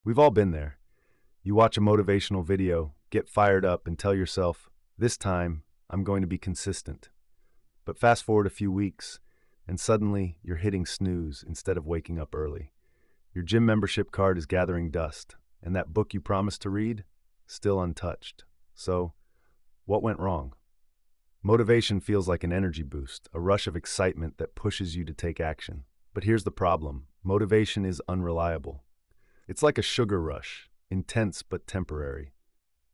We've all been there. You watch a motivational video, get fired up, and tell yourself, this time, I'm going to be consistent. But fast forward a few weeks, and suddenly you're hitting snooze instead of waking up early. Your gym membership card is gathering dust, and that book you promised to read, still untouched. So, what went wrong? Motivation feels like an energy boost, a rush of excitement that pushes you to take action. But here's the problem: motivation is unreliable. It's like a sugar rush, intense but temporary.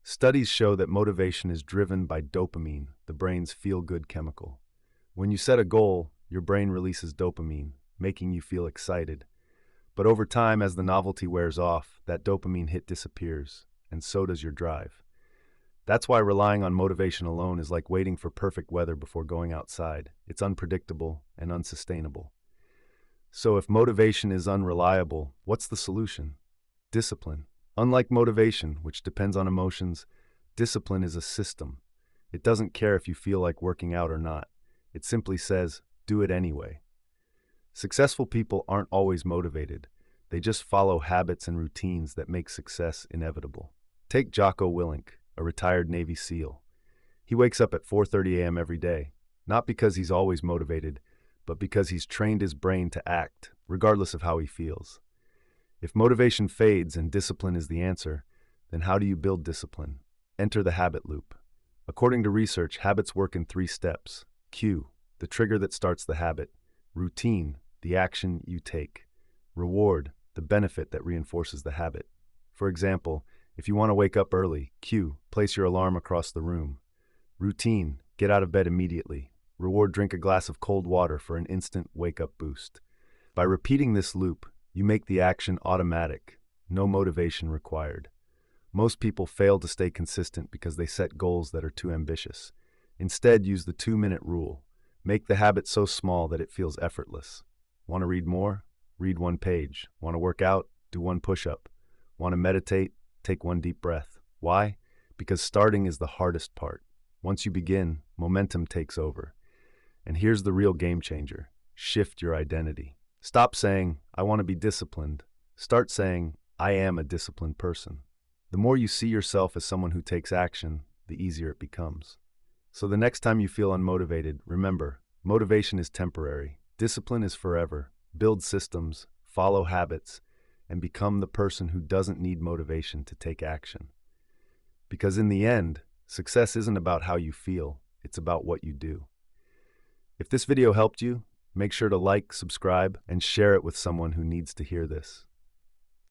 Studies show that motivation is driven by dopamine, the brain's feel-good chemical. When you set a goal, your brain releases dopamine, making you feel excited. But over time, as the novelty wears off, that dopamine hit disappears, and so does your drive. That's why relying on motivation alone is like waiting for perfect weather before going outside. It's unpredictable and unsustainable. So if motivation is unreliable, what's the solution? Discipline. Unlike motivation, which depends on emotions, discipline is a system. It doesn't care if you feel like working out or not. It simply says, do it anyway. Successful people aren't always motivated. They just follow habits and routines that make success inevitable. Take Jocko Willink, a retired Navy SEAL. He wakes up at 4:30 a.m. every day, not because he's always motivated, but because he's trained his brain to act, regardless of how he feels. If motivation fades and discipline is the answer, then how do you build discipline? Enter the habit loop. According to research, habits work in 3 steps. Cue, the trigger that starts the habit. Routine, the action you take. Reward, the benefit that reinforces the habit. For example, if you want to wake up early, cue, place your alarm across the room. Routine, get out of bed immediately. Reward, drink a glass of cold water for an instant wake-up boost. By repeating this loop, you make the action automatic, no motivation required. Most people fail to stay consistent because they set goals that are too ambitious. Instead, use the 2-minute rule. Make the habit so small that it feels effortless. Want to read more? Read 1 page. Want to work out? Do 1 push-up. Want to meditate? Take 1 deep breath. Why? Because starting is the hardest part. Once you begin, momentum takes over. And here's the real game changer. Shift your identity. Stop saying, I want to be disciplined. Start saying, I am a disciplined person. The more you see yourself as someone who takes action, the easier it becomes. So the next time you feel unmotivated, remember, motivation is temporary. Discipline is forever. Build systems, follow habits, and become the person who doesn't need motivation to take action. Because in the end, success isn't about how you feel, it's about what you do. If this video helped you, make sure to like, subscribe, and share it with someone who needs to hear this.